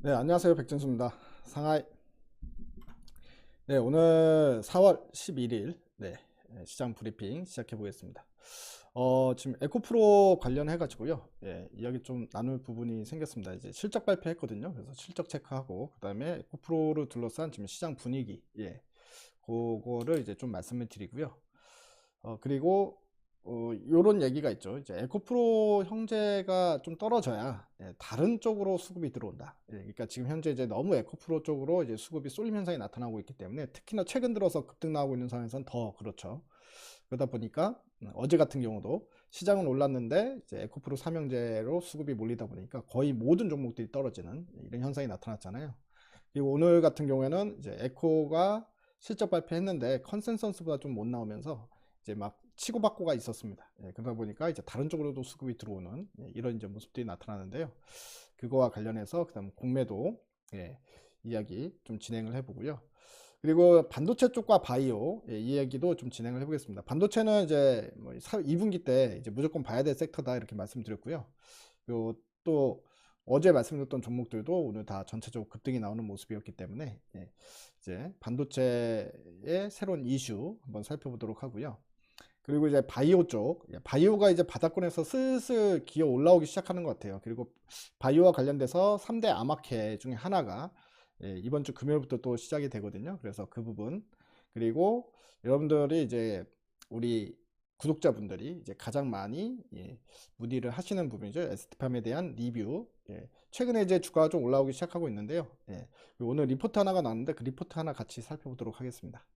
네, 안녕하세요. 백진수입니다. 상하이. 네, 오늘 4월 11일, 시장 브리핑 시작해 보겠습니다. 지금 에코프로 관련해 가지고요. 이야기 좀 나눌 부분이 생겼습니다. 이제 실적 발표했거든요. 그래서 실적 체크하고, 그 다음에 에코프로를 둘러싼 지금 시장 분위기, 그거를 이제 좀 말씀을 드리고요. 그리고 요런 얘기가 있죠. 이제 에코프로 형제가 좀 떨어져야 다른 쪽으로 수급이 들어온다. 그러니까 지금 현재 이제 너무 에코프로 쪽으로 이제 수급이 쏠림 현상이 나타나고 있기 때문에, 특히나 최근 들어서 급등 나오고 있는 상황에서는 더 그렇죠. 그러다 보니까 어제 같은 경우도 시장은 올랐는데 이제 에코프로 삼형제로 수급이 몰리다 보니까 거의 모든 종목들이 떨어지는 이런 현상이 나타났잖아요. 그리고 오늘 같은 경우에는 이제 에코가 실적 발표했는데 컨센서스보다 좀 못 나오면서 이제 막 치고받고가 있었습니다. 그러다 보니까 이제 다른 쪽으로도 수급이 들어오는 이런 이제 모습들이 나타나는데요. 그거와 관련해서 그다음 공매도 이야기 좀 진행을 해보고요. 그리고 반도체 쪽과 바이오 이 얘기도 좀 진행을 해보겠습니다. 반도체는 이제 뭐 2분기 때 이제 무조건 봐야 될 섹터다 이렇게 말씀드렸고요. 그리고 또 어제 말씀드렸던 종목들도 오늘 다 전체적으로 급등이 나오는 모습이었기 때문에 이제 반도체의 새로운 이슈 한번 살펴보도록 하고요. 그리고 이제 바이오 쪽, 바이오가 이제 바닥권에서 슬슬 기어 올라오기 시작하는 것 같아요. 그리고 바이오와 관련돼서 3대 암학회 중에 하나가 이번 주 금요일부터 또 시작이 되거든요. 그래서 그 부분, 그리고 여러분들이 이제 우리 구독자분들이 이제 가장 많이 문의를 하시는 부분이죠. 에스티팜에 대한 리뷰. 최근에 이제 주가가 좀 올라오기 시작하고 있는데요. 오늘 리포트 하나가 나왔는데 그 리포트 하나 같이 살펴보도록 하겠습니다.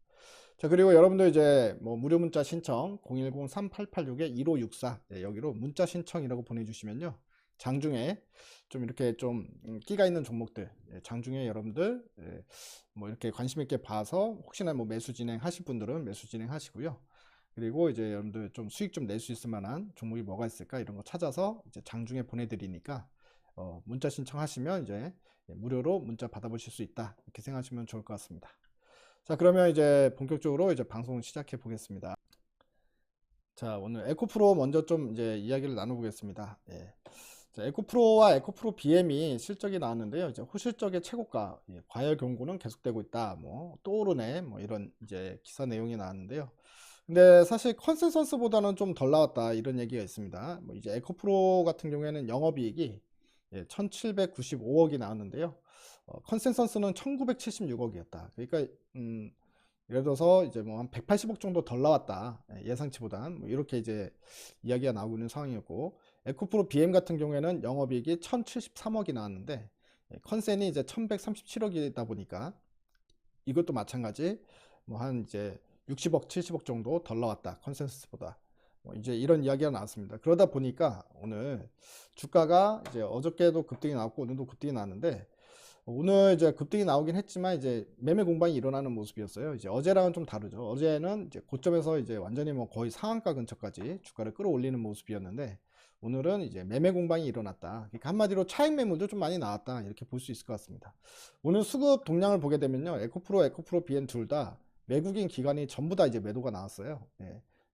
자, 그리고 여러분들 이제 뭐 무료 문자 신청 010-3886-1564 여기로 문자 신청이라고 보내주시면요. 장중에 좀 이렇게 좀 끼가 있는 종목들 장중에 여러분들 뭐 이렇게 관심 있게 봐서 혹시나 뭐 매수 진행하실 분들은 매수 진행하시고요. 그리고 이제 여러분들 좀 수익 좀 낼 수 있을 만한 종목이 뭐가 있을까 이런 거 찾아서 이제 장중에 보내드리니까 문자 신청하시면 이제 무료로 문자 받아보실 수 있다 이렇게 생각하시면 좋을 것 같습니다. 자, 그러면 이제 본격적으로 이제 방송을 시작해 보겠습니다. 자, 오늘 에코프로 먼저 좀 이제 이야기를 나눠보겠습니다. 자, 에코프로와 에코프로 BM이 실적이 나왔는데요. 이제 호실적의 최고가, 과열 경고는 계속되고 있다. 뭐 또 오르네. 뭐 이런 이제 기사 내용이 나왔는데요. 근데 사실 컨센서스보다는 좀 덜 나왔다 이런 얘기가 있습니다. 뭐 이제 에코프로 같은 경우에는 영업이익이 1,795억이 나왔는데요. 컨센서스는 1,976억이었다. 그러니까 예를 들어서 이제 뭐 한 180억 정도 덜 나왔다. 예상치보단 뭐 이렇게 이제 이야기가 나오고 있는 상황이었고, 에코프로 BM 같은 경우에는 영업이익이 1,073억이 나왔는데 컨센이 이제 1,137억이다 보니까 이것도 마찬가지 뭐 한 이제 60억, 70억 정도 덜 나왔다. 컨센서스보다. 뭐 이제 이런 이야기가 나왔습니다. 그러다 보니까 오늘 주가가 이제 어저께도 급등이 나왔고 오늘도 급등이 나왔는데 오늘 이제 급등이 나오긴 했지만 이제 매매 공방이 일어나는 모습이었어요. 이제 어제랑은 좀 다르죠. 어제는 이제 고점에서 이제 완전히 뭐 거의 상한가 근처까지 주가를 끌어올리는 모습이었는데 오늘은 이제 매매 공방이 일어났다. 그러니까 한마디로 차익 매물도 좀 많이 나왔다. 이렇게 볼 수 있을 것 같습니다. 오늘 수급 동향을 보게 되면요. 에코프로, BM 둘 다 외국인 기관이 전부 다 이제 매도가 나왔어요.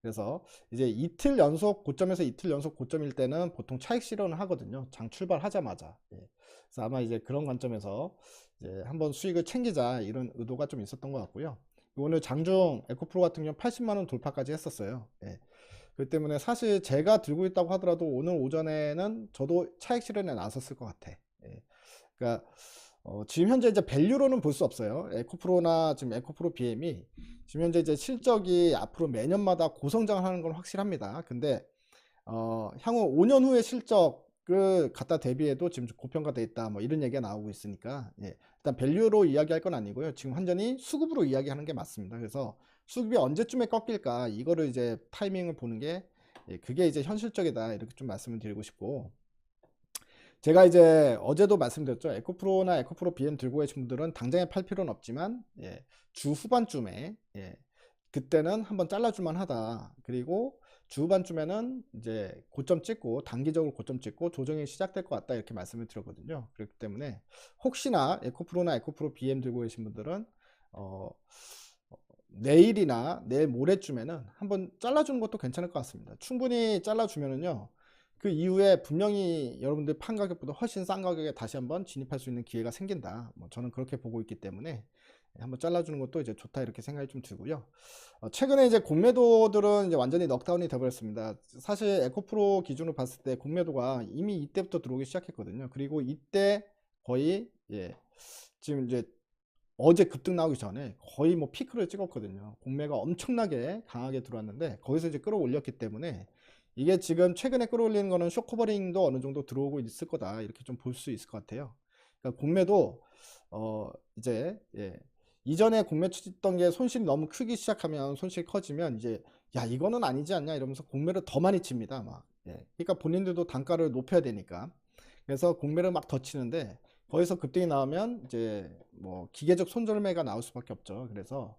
그래서 이제 이틀 연속 고점에서 이틀 연속 고점일 때는 보통 차익 실현을 하거든요. 장 출발하자마자. 그래서 아마 이제 그런 관점에서 이제 한번 수익을 챙기자 이런 의도가 좀 있었던 것 같고요. 오늘 장중 에코프로 같은 경우 80만 원 돌파까지 했었어요. 그 때문에 사실 제가 들고 있다고 하더라도 오늘 오전에는 저도 차익 실현에 나섰을 것 같아. 그러니까 지금 현재 이제 밸류로는 볼 수 없어요. 에코프로나 지금 에코프로 BM이 지금 현재 이제 실적이 앞으로 매년마다 고성장을 하는 건 확실합니다. 근데 향후 5년 후의 실적을 갖다 대비해도 지금 고평가돼 있다. 뭐 이런 얘기가 나오고 있으니까 일단 밸류로 이야기할 건 아니고요. 지금 완전히 수급으로 이야기하는 게 맞습니다. 그래서 수급이 언제쯤에 꺾일까 이거를 이제 타이밍을 보는 게 그게 이제 현실적이다 이렇게 좀 말씀을 드리고 싶고 제가 이제 어제도 말씀드렸죠. 에코프로나 에코프로 BM 들고 계신 분들은 당장에 팔 필요는 없지만 주 후반쯤에 그때는 한번 잘라줄만 하다. 그리고 주 후반쯤에는 이제 고점 찍고 단기적으로 고점 찍고 조정이 시작될 것 같다 이렇게 말씀을 드렸거든요. 그렇기 때문에 혹시나 에코프로나 에코프로 BM 들고 계신 분들은 어, 내일이나 내일 모레쯤에는 한번 잘라주는 것도 괜찮을 것 같습니다. 충분히 잘라주면은요 그 이후에 분명히 여러분들 판 가격보다 훨씬 싼 가격에 다시 한번 진입할 수 있는 기회가 생긴다. 뭐 저는 그렇게 보고 있기 때문에 한번 잘라주는 것도 이제 좋다 이렇게 생각이 좀 들고요. 최근에 이제 공매도들은 이제 완전히 넉다운이 돼버렸습니다. 사실 에코프로 기준으로 봤을 때 공매도가 이미 이때부터 들어오기 시작했거든요. 그리고 이때 거의 지금 이제 어제 급등 나오기 전에 거의 뭐 피크를 찍었거든요. 공매가 엄청나게 강하게 들어왔는데 거기서 이제 끌어올렸기 때문에 이게 지금 최근에 끌어올리는 거는 쇼커버링도 어느 정도 들어오고 있을 거다 이렇게 좀 볼 수 있을 것 같아요. 그러니까 공매도 이제 이전에 공매 치던 게 손실이 너무 크기 시작하면 손실이 커지면 이제 야 이거는 아니지 않냐 이러면서 공매를 더 많이 칩니다. 막 그러니까 본인들도 단가를 높여야 되니까 그래서 공매를 막 더 치는데 거기서 급등이 나오면 이제 뭐 기계적 손절매가 나올 수밖에 없죠. 그래서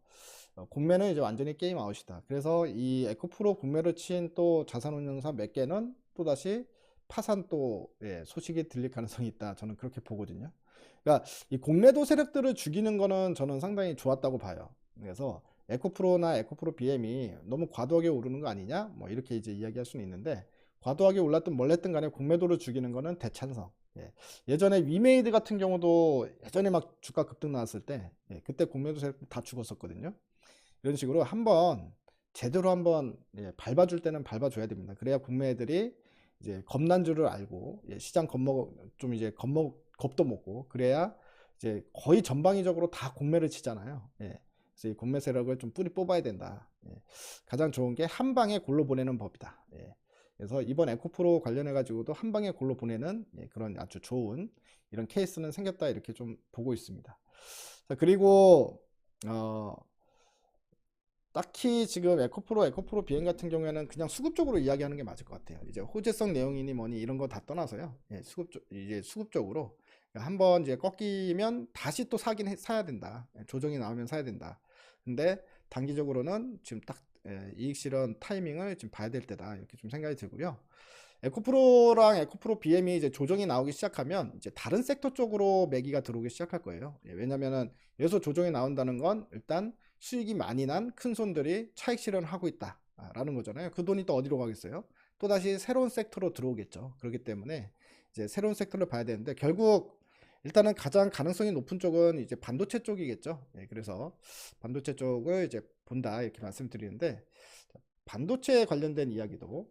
공매는 이제 완전히 게임 아웃이다. 그래서 이 에코프로 공매를 친 또 자산운용사 몇 개는 또다시 파산 또 소식이 들릴 가능성이 있다. 저는 그렇게 보거든요. 그러니까 이 공매도 세력들을 죽이는 거는 저는 상당히 좋았다고 봐요. 그래서 에코프로나 에코프로 BM이 너무 과도하게 오르는 거 아니냐? 뭐 이렇게 이제 이야기할 수는 있는데 과도하게 올랐든 멀랬든 간에 공매도를 죽이는 거는 대찬성. 예전에 위메이드 같은 경우도 예전에 막 주가 급등 나왔을 때 그때 공매도 세력 다 죽었었거든요. 이런 식으로 한번 제대로 한번 밟아줄 때는 밟아줘야 됩니다. 그래야 공매들이 이제 겁난 줄을 알고 시장 좀 이제 겁도 먹고 그래야 이제 거의 전방위적으로 다 공매를 치잖아요. 그래서 이 공매 세력을 좀 뿌리 뽑아야 된다. 가장 좋은 게 한 방에 골로 보내는 법이다. 그래서 이번 에코프로 관련해 가지고도 한 방에 골로 보내는 그런 아주 좋은 이런 케이스는 생겼다 이렇게 좀 보고 있습니다. 자, 그리고 딱히 지금 에코프로 비행 같은 경우에는 그냥 수급적으로 이야기하는 게 맞을 것 같아요. 이제 호재성 내용이니 뭐니 이런 거 다 떠나서요. 이제 수급적으로 한번 이제 꺾이면 다시 또 사야 된다. 조정이 나오면 사야 된다. 근데 단기적으로는 지금 딱 이익 실현 타이밍을 지금 봐야 될 때다. 이렇게 좀 생각이 들고요. 에코프로랑 에코프로 BM이 이제 조정이 나오기 시작하면 이제 다른 섹터 쪽으로 매기가 들어오기 시작할 거예요. 왜냐면은 여기서 조정이 나온다는 건 일단 수익이 많이 난 큰 손들이 차익 실현을 하고 있다라는 거잖아요. 그 돈이 또 어디로 가겠어요? 또다시 새로운 섹터로 들어오겠죠. 그렇기 때문에 이제 새로운 섹터를 봐야 되는데 결국 일단은 가장 가능성이 높은 쪽은 이제 반도체 쪽이겠죠. 그래서 반도체 쪽을 이제 본다 이렇게 말씀드리는데 반도체 관련된 이야기도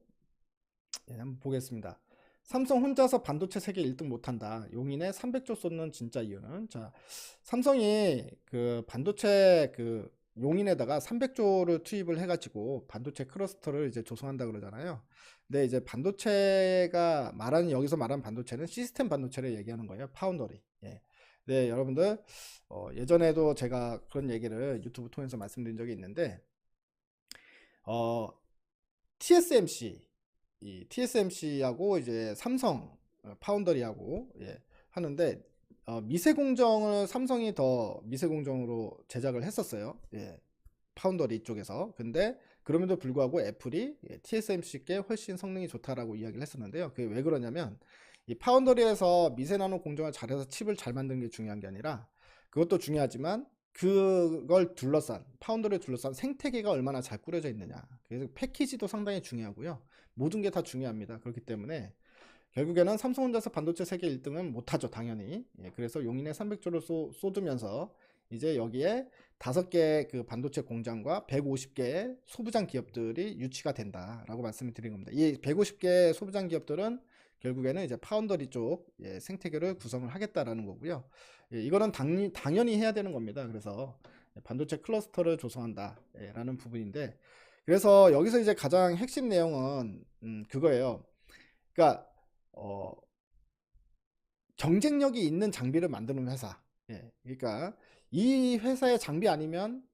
한번 보겠습니다. 삼성 혼자서 반도체 세계 1등 못한다. 용인에 300조 쏟는 진짜 이유는 자 삼성이 그 반도체 그 용인에다가 300조를 투입을 해가지고 반도체 클러스터를 이제 조성한다 그러잖아요. 근데 이제 반도체가 여기서 말하는 반도체는 시스템 반도체를 얘기하는 거예요. 파운더리. 네, 여러분들 예전에도 제가 그런 얘기를 유튜브 통해서 말씀드린 적이 있는데 TSMC 이 TSMC하고 이제 삼성 파운더리하고 하는데 미세 공정을 삼성이 더 미세 공정으로 제작을 했었어요. 파운더리 쪽에서. 근데 그럼에도 불구하고 애플이 TSMC께 훨씬 성능이 좋다라고 이야기를 했었는데요. 그게 왜 그러냐면 이 파운더리에서 미세 나노 공정을 잘해서 칩을 잘 만드는 게 중요한 게 아니라 그것도 중요하지만 그걸 둘러싼 파운더를 둘러싼 생태계가 얼마나 잘 꾸려져 있느냐. 그래서 패키지도 상당히 중요하고요. 모든 게 다 중요합니다. 그렇기 때문에 결국에는 삼성 혼자서 반도체 세계 1등은 못하죠. 당연히. 그래서 용인에 300조를 쏟으면서 이제 여기에 5개 그 반도체 공장과 150개의 소부장 기업들이 유치가 된다라고 말씀을 드린 겁니다. 이 150개 소부장 기업들은 결국에는 이제 파운더리 쪽 생태계를 구성을 하겠다라는 거고요. 이거는 당연히 해야 되는 겁니다. 그래서 반도체 클러스터를 조성한다라는 부분인데 그래서 여기서 이제 가장 핵심 내용은 그거예요. 그러니까 경쟁력이 있는 장비를 만드는 회사. 그러니까 이 회사의 장비 아니면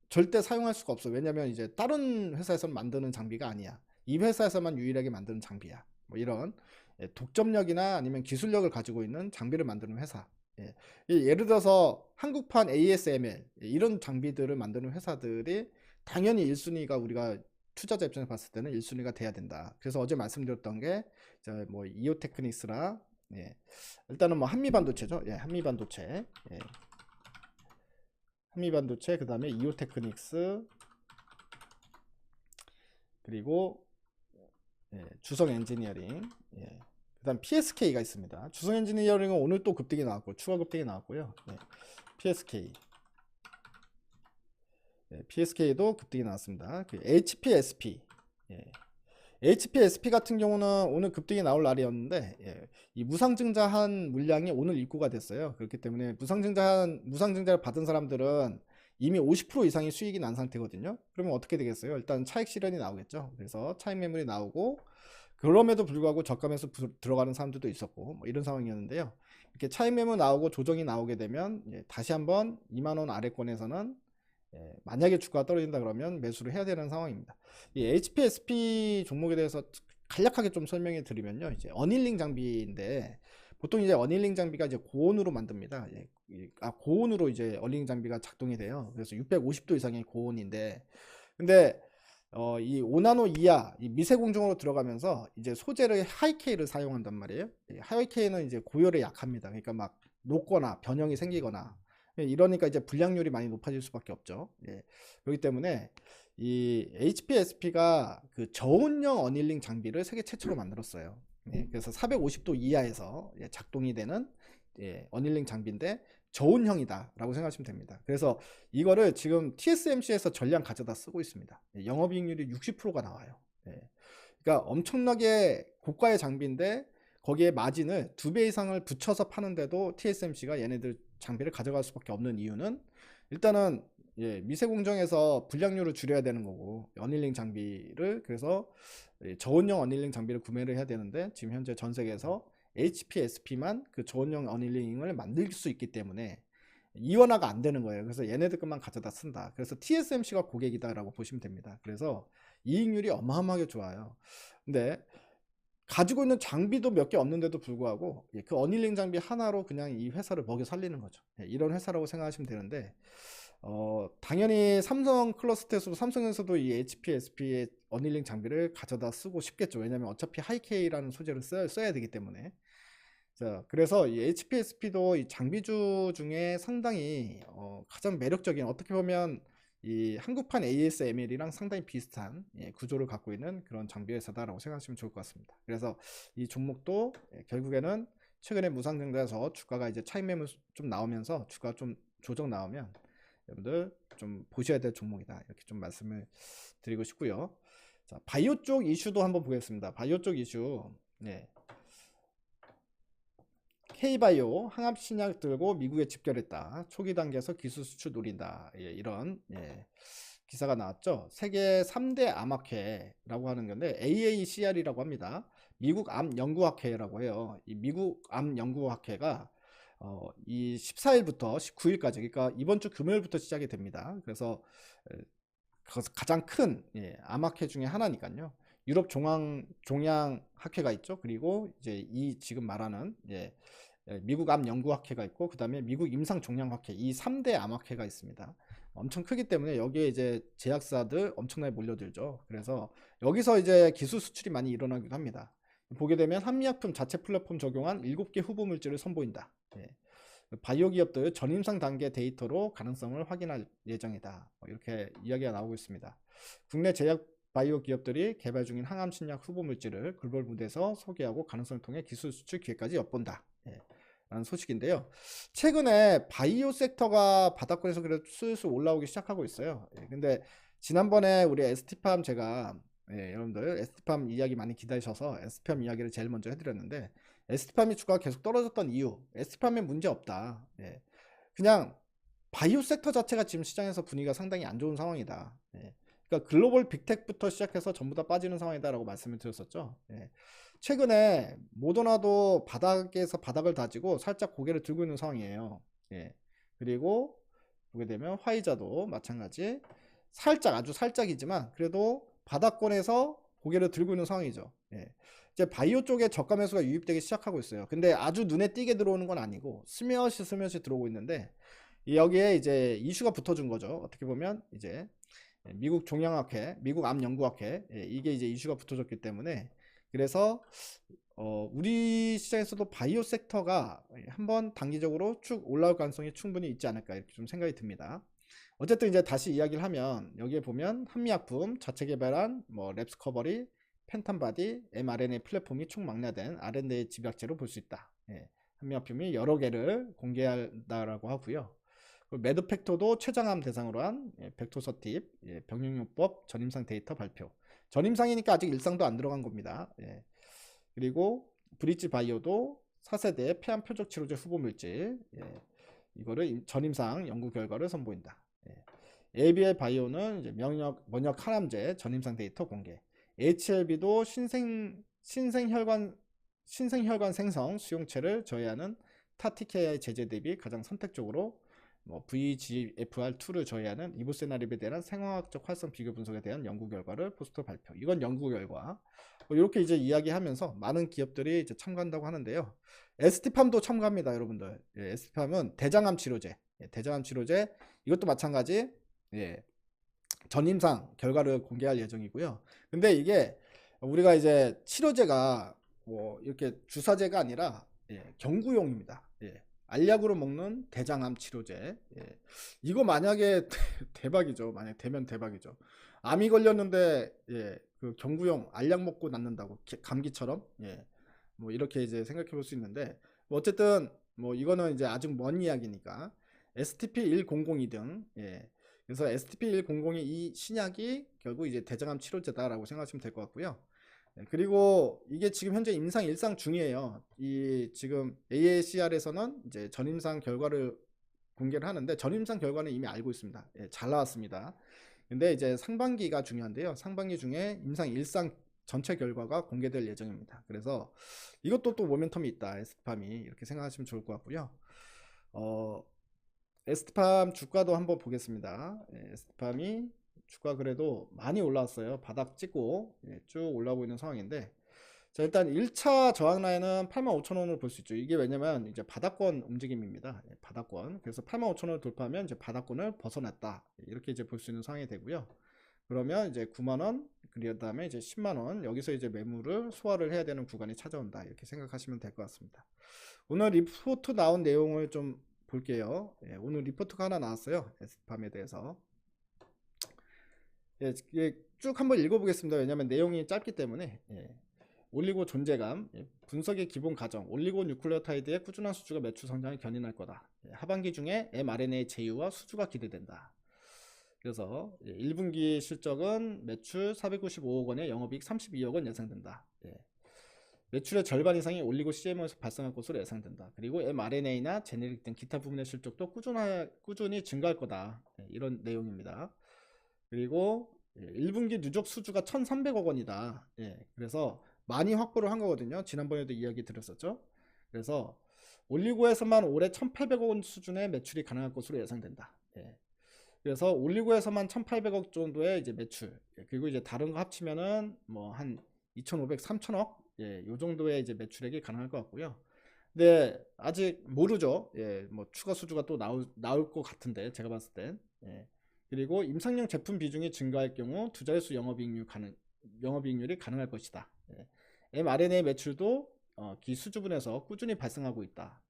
절대 사용할 수가 없어. 왜냐면 이제 다른 회사에서 만드는 장비가 아니야. 이 회사에서만 유일하게 만드는 장비야. 뭐 이런 독점력이나 아니면 기술력을 가지고 있는 장비를 만드는 회사. 예를 들어서 한국판 ASML 이런 장비들을 만드는 회사들이 당연히 1순위가 우리가 투자자 입장에서 봤을 때는 1순위가 돼야 된다. 그래서 어제 말씀드렸던 게 뭐 이오테크닉스라 일단은 뭐 한미반도체죠. 한미반도체. 한미반도체 그 다음에 이오테크닉스 그리고 주성 엔지니어링. 그다음 PSK가 있습니다. 주성 엔지니어링은 오늘 또 급등이 나왔고 추가 급등이 나왔고요. PSK. PSK도 급등이 나왔습니다. 그 HPSP. HPSP 같은 경우는 오늘 급등이 나올 날이었는데 이 무상증자한 물량이 오늘 입고가 됐어요. 그렇기 때문에 무상증자를 받은 사람들은 이미 50% 이상의 수익이 난 상태거든요. 그러면 어떻게 되겠어요? 일단 차익 실현이 나오겠죠. 그래서 차익 매물이 나오고 그럼에도 불구하고 저가에서 들어가는 사람들도 있었고 뭐 이런 상황이었는데요. 이렇게 차익 매물 나오고 조정이 나오게 되면 다시 한번 2만원 아래권에서는 만약에 주가가 떨어진다 그러면 매수를 해야 되는 상황입니다. 이 HPSP 종목에 대해서 간략하게 좀 설명해 드리면요. 이제 어닐링 장비인데 보통 이제 어닐링 장비가 이제 고온으로 만듭니다. 고온으로 이제 어닐링 장비가 작동이 돼요. 그래서 650도 이상의 고온인데 근데 이 5나노 이하 이 미세공정으로 들어가면서 이제 소재를 하이K를 사용한단 말이에요. 하이K는 이제 고열에 약합니다. 그러니까 막 녹거나 변형이 생기거나 이러니까 이제 불량률이 많이 높아질 수밖에 없죠. 그렇기 때문에 이 HPSP가 그 저온형 어닐링 장비를 세계 최초로 만들었어요. 그래서 450도 이하에서 작동이 되는 어닐링 장비인데 저온형이다 라고 생각하시면 됩니다. 그래서 이거를 지금 TSMC에서 전량 가져다 쓰고 있습니다. 영업이익률이 60%가 나와요. 그러니까 엄청나게 고가의 장비인데 거기에 마진을 2배 이상을 붙여서 파는데도 TSMC가 얘네들 장비를 가져갈 수밖에 없는 이유는 일단은 미세공정에서 불량률을 줄여야 되는 거고 어닐링 장비를 그래서 저온형 어닐링 장비를 구매를 해야 되는데 지금 현재 전 세계에서 HPSP만 그 저온형 어닐링을 만들 수 있기 때문에 이원화가 안 되는 거예요. 그래서 얘네들 것만 가져다 쓴다. 그래서 TSMC가 고객이다 라고 보시면 됩니다. 그래서 이익률이 어마어마하게 좋아요. 근데 가지고 있는 장비도 몇 개 없는데도 불구하고 그 어닐링 장비 하나로 그냥 이 회사를 먹여 살리는 거죠. 이런 회사라고 생각하시면 되는데 당연히 삼성 클러스터에서도 삼성에서도 이 HPSP의 어닐링 장비를 가져다 쓰고 싶겠죠. 왜냐하면 어차피 하이K라는 소재를 써야 되기 때문에. 자, 그래서 이 HPSP도 이 장비주 중에 상당히 가장 매력적인 어떻게 보면 이 한국판 ASML이랑 상당히 비슷한 구조를 갖고 있는 그런 장비 회사다라고 생각하시면 좋을 것 같습니다. 그래서 이 종목도 결국에는 최근에 무상증자에서 주가가 이제 차익 매물 좀 나오면서 주가 좀 조정 나오면 여러분들 좀 보셔야 될 종목이다 이렇게 좀 말씀을 드리고 싶고요. 자, 바이오 쪽 이슈도 한번 보겠습니다. 바이오 쪽 이슈. K바이오 항암 신약 들고 미국에 집결했다. 초기 단계에서 기술 수출 노린다. 이런 기사가 나왔죠. 세계 3대 암학회라고 하는 건데 AACR이라고 합니다. 미국 암 연구학회라고 해요. 이 미국 암 연구학회가 이 14일부터 19일까지 그러니까 이번 주 금요일부터 시작이 됩니다. 그래서 가장 큰 암학회 중에 하나니까요. 유럽 종양학회가 있죠. 그리고 이제 이 지금 말하는 미국 암 연구학회가 있고 그 다음에 미국 임상종양학회 이 3대 암학회가 있습니다. 엄청 크기 때문에 여기에 이제 제약사들 엄청나게 몰려들죠. 그래서 여기서 이제 기술 수출이 많이 일어나기도 합니다. 보게 되면 한미약품 자체 플랫폼 적용한 7개 후보 물질을 선보인다. 바이오 기업들 전임상 단계 데이터로 가능성을 확인할 예정이다. 이렇게 이야기가 나오고 있습니다. 국내 제약 바이오 기업들이 개발 중인 항암 신약 후보 물질을 글로벌 무대에서 소개하고 가능성을 통해 기술 수출 기회까지 엿본다. 라는 소식인데요. 최근에 바이오 섹터가 바닥권에서 그래도 슬슬 올라오기 시작하고 있어요. 근데 지난번에 우리 ST팜 제가 여러분들 ST팜 이야기 많이 기다리셔서 ST팜 이야기를 제일 먼저 해드렸는데 ST팜이 주가가 계속 떨어졌던 이유 ST팜에 문제 없다. 그냥 바이오 섹터 자체가 지금 시장에서 분위기가 상당히 안 좋은 상황이다. 그러니까 글로벌 빅텍부터 시작해서 전부 다 빠지는 상황이다 라고 말씀을 드렸었죠. 최근에 모더나도 바닥에서 바닥을 다지고 살짝 고개를 들고 있는 상황이에요. 그리고 보게 되면 화이자도 마찬가지 살짝 아주 살짝이지만 그래도 바닥권에서 고개를 들고 있는 상황이죠. 이제 바이오 쪽에 저가 매수가 유입되기 시작하고 있어요. 근데 아주 눈에 띄게 들어오는 건 아니고 스며시 들어오고 있는데 여기에 이제 이슈가 붙어준 거죠. 어떻게 보면 이제 미국 종양학회, 미국 암 연구학회 이게 이제 이슈가 붙어졌기 때문에 그래서 우리 시장에서도 바이오 섹터가 한번 단기적으로 쭉 올라올 가능성이 충분히 있지 않을까 이렇게 좀 생각이 듭니다. 어쨌든 이제 다시 이야기를 하면 여기에 보면 한미약품 자체 개발한 뭐 랩스커버리 펜탄바디 mRNA 플랫폼이 총망라된 RNA 집약제로 볼 수 있다. 함유합품이 여러 개를 공개한다라고 하고요. 매드팩토도 췌장암 대상으로 한 벡토서팁 병용요법 전임상 데이터 발표. 전임상이니까 아직 일상도 안 들어간 겁니다. 그리고 브릿지 바이오도 4세대 폐암 표적 치료제 후보 물질 이거를 전임상 연구 결과를 선보인다. ABL 바이오는 이제 면역 항암제 전임상 데이터 공개. HLB도 신생혈관 생성 수용체를 저해하는 타티케아의 제재 대비 가장 선택적으로 VEGFR2를 저해하는 이보세나립에 대한 생화학적 활성 비교 분석에 대한 연구 결과를 포스터 발표. 이건 연구 결과. 이렇게 이제 이야기하면서 많은 기업들이 이제 참가한다고 하는데요. ST팜도 참가합니다, 여러분들. ST팜은 대장암 치료제. 대장암 치료제 이것도 마찬가지. 전임상 결과를 공개할 예정이고요. 근데 이게 우리가 이제 치료제가 뭐 이렇게 주사제가 아니라 경구용입니다. 알약으로 먹는 대장암 치료제. 이거 만약에 대박이죠. 만약 되면 대박이죠. 암이 걸렸는데 그 경구용 알약 먹고 낫는다고 감기처럼 뭐 이렇게 이제 생각해 볼 수 있는데 뭐 어쨌든 뭐 이거는 이제 아직 먼 이야기니까 STP-1002 등 그래서 STP-1002 이 신약이 결국 이제 대장암 치료제다라고 생각하시면 될 것 같고요. 그리고 이게 지금 현재 임상 일상 중이에요. 이 지금 AACR에서는 이제 전임상 결과를 공개를 하는데 전임상 결과는 이미 알고 있습니다. 잘 나왔습니다. 근데 이제 상반기가 중요한데요. 상반기 중에 임상 일상 전체 결과가 공개될 예정입니다. 그래서 이것도 또 모멘텀이 있다. ST팜이 이렇게 생각하시면 좋을 것 같고요. ST팜 주가도 한번 보겠습니다. ST팜이 주가 그래도 많이 올라왔어요. 바닥 찍고 쭉 올라오고 있는 상황인데 자, 일단 1차 저항 라인은 85,000원을 볼 수 있죠. 이게 왜냐면 이제 바닥권 움직임입니다. 바닥권. 그래서 85,000원을 돌파하면 이제 바닥권을 벗어났다. 이렇게 이제 볼 수 있는 상황이 되고요. 그러면 이제 9만원, 그 다음에 이제 10만원, 여기서 이제 매물을 소화를 해야 되는 구간이 찾아온다. 이렇게 생각하시면 될 것 같습니다. 오늘 리포트 나온 내용을 좀 볼게요. 오늘 리포트가 하나 나왔어요. ST팜에 대해서. 쭉 한번 읽어보겠습니다. 왜냐하면 내용이 짧기 때문에. 올리고 존재감, 분석의 기본 가정, 올리고 뉴클레오타이드의 꾸준한 수주가 매출 성장을 견인할 거다. 하반기 중에 mRNA 제휴와 수주가 기대된다. 그래서 1분기 실적은 매출 495억 원에 영업이익 32억 원 예상된다. 매출의 절반 이상이 올리고 CMO에서 발생할 것으로 예상된다. 그리고 mRNA나 제네릭 등 기타 부분의 실적도 꾸준히 증가할 거다. 이런 내용입니다. 그리고 1분기 누적 수주가 1,300억 원이다. 그래서 많이 확보를 한 거거든요. 지난번에도 이야기 드렸었죠. 그래서 올리고에서만 올해 1,800억 원 수준의 매출이 가능할 것으로 예상된다. 그래서 올리고에서만 1,800억 정도의 이제 매출, 그리고 이제 다른 거 합치면은 뭐 한 2,500, 3,000억, 요 정도의 이제 매출액이 가능할 것 같고요. 근데 아직 모르죠. 뭐 추가 수주가 또 나올 것 같은데 제가 봤을 땐. 그리고 임상용 제품 비중이 증가할 경우 두 자릿수 영업이익률이 가능할 것이다. mRNA 매출도 기수주분에서 꾸준히 발생하고 있다.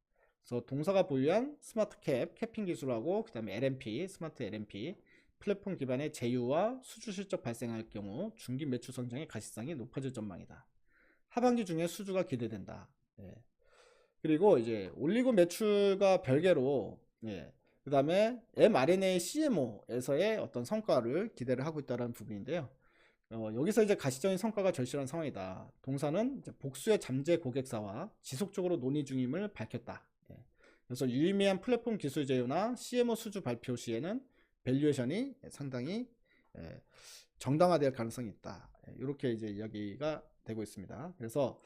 그래서 동사가 보유한 스마트 캐핑 기술하고 그 다음에 LNP, 스마트 LNP 플랫폼 기반의 제휴와 수주 실적 발생할 경우 중기 매출 성장의 가시성이 높아질 전망이다. 하반기 중에 수주가 기대된다. 그리고 이제 올리고 매출과 별개로 그 다음에 mRNA CMO에서의 어떤 성과를 기대를 하고 있다는 부분인데요. 여기서 이제 가시적인 성과가 절실한 상황이다. 동사는 이제 복수의 잠재 고객사와 지속적으로 논의 중임을 밝혔다. 그래서 유의미한 플랫폼 기술 제휴나 CMO 수주 발표 시에는 밸류에이션이 상당히 정당화될 가능성이 있다. 이렇게 이제 이야기가 되고 있습니다. 그래서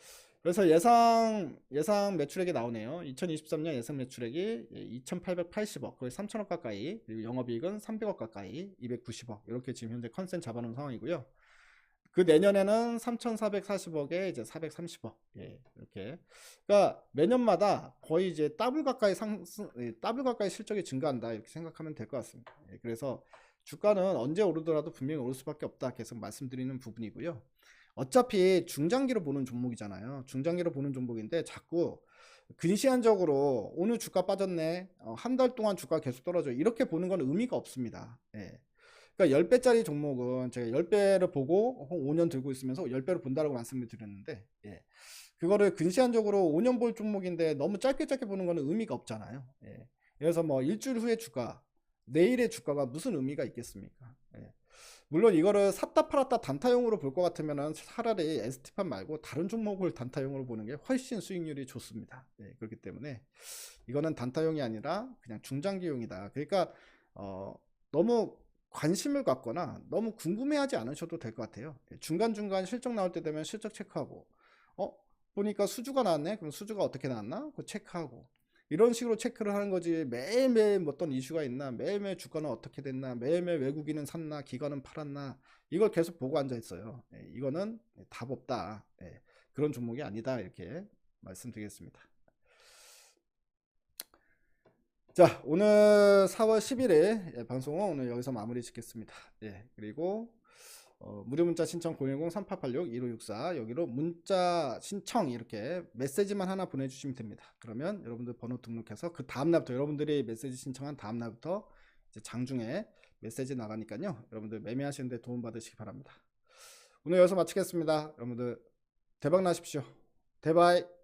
예상 매출액이 나오네요. 2023년 예상 매출액이 2,880억, 거의 3,000억 가까이, 그리고 영업이익은 300억 가까이, 290억 이렇게 지금 현재 컨센 잡아놓은 상황이고요. 그 내년에는 3,440억에 이제 430억 이렇게. 그러니까 매년마다 거의 이제 더블 가까이 실적이 증가한다 이렇게 생각하면 될 것 같습니다. 그래서 주가는 언제 오르더라도 분명히 오를 수밖에 없다 계속 말씀드리는 부분이고요. 어차피 중장기로 보는 종목이잖아요. 중장기로 보는 종목인데 자꾸 근시안적으로 오늘 주가 빠졌네, 한 달 동안 주가 계속 떨어져, 이렇게 보는 건 의미가 없습니다. 그러니까 10배짜리 종목은 제가 10배를 보고 5년 들고 있으면서 10배를 본다라고 말씀을 드렸는데, 예. 그거를 근시안적으로 5년 볼 종목인데 너무 짧게 보는 거는 의미가 없잖아요. 예. 그래서 뭐 일주일 후의 주가, 내일의 주가가 무슨 의미가 있겠습니까? 예. 물론 이거를 샀다 팔았다 단타용으로 볼 것 같으면은 차라리 ST판 말고 다른 종목을 단타용으로 보는 게 훨씬 수익률이 좋습니다. 예, 그렇기 때문에 이거는 단타용이 아니라 그냥 중장기용이다. 그러니까 너무 관심을 갖거나 너무 궁금해하지 않으셔도 될 것 같아요. 예, 중간중간 실적 나올 때 되면 실적 체크하고, 보니까 수주가 나왔네? 그럼 수주가 어떻게 나왔나? 그거 체크하고. 이런 식으로 체크를 하는 거지. 매일매일 어떤 이슈가 있나, 매일매일 주가는 어떻게 됐나, 매일매일 외국인은 샀나, 기관은 팔았나, 이걸 계속 보고 앉아 있어요. 예, 이거는 답 없다. 예, 그런 종목이 아니다. 이렇게 말씀드리겠습니다. 자, 오늘 4월 11일 방송은 오늘 여기서 마무리 짓겠습니다. 예, 그리고 무료 문자 신청 010-3886-1564 여기로 문자 신청 이렇게 메시지만 하나 보내주시면 됩니다. 그러면 여러분들 번호 등록해서 그 다음날부터 여러분들이 메시지 신청한 다음날부터 이제 장중에 메시지 나가니까요. 여러분들 매매하시는데 도움 받으시기 바랍니다. 오늘 여기서 마치겠습니다. 여러분들 대박 나십시오. 대박.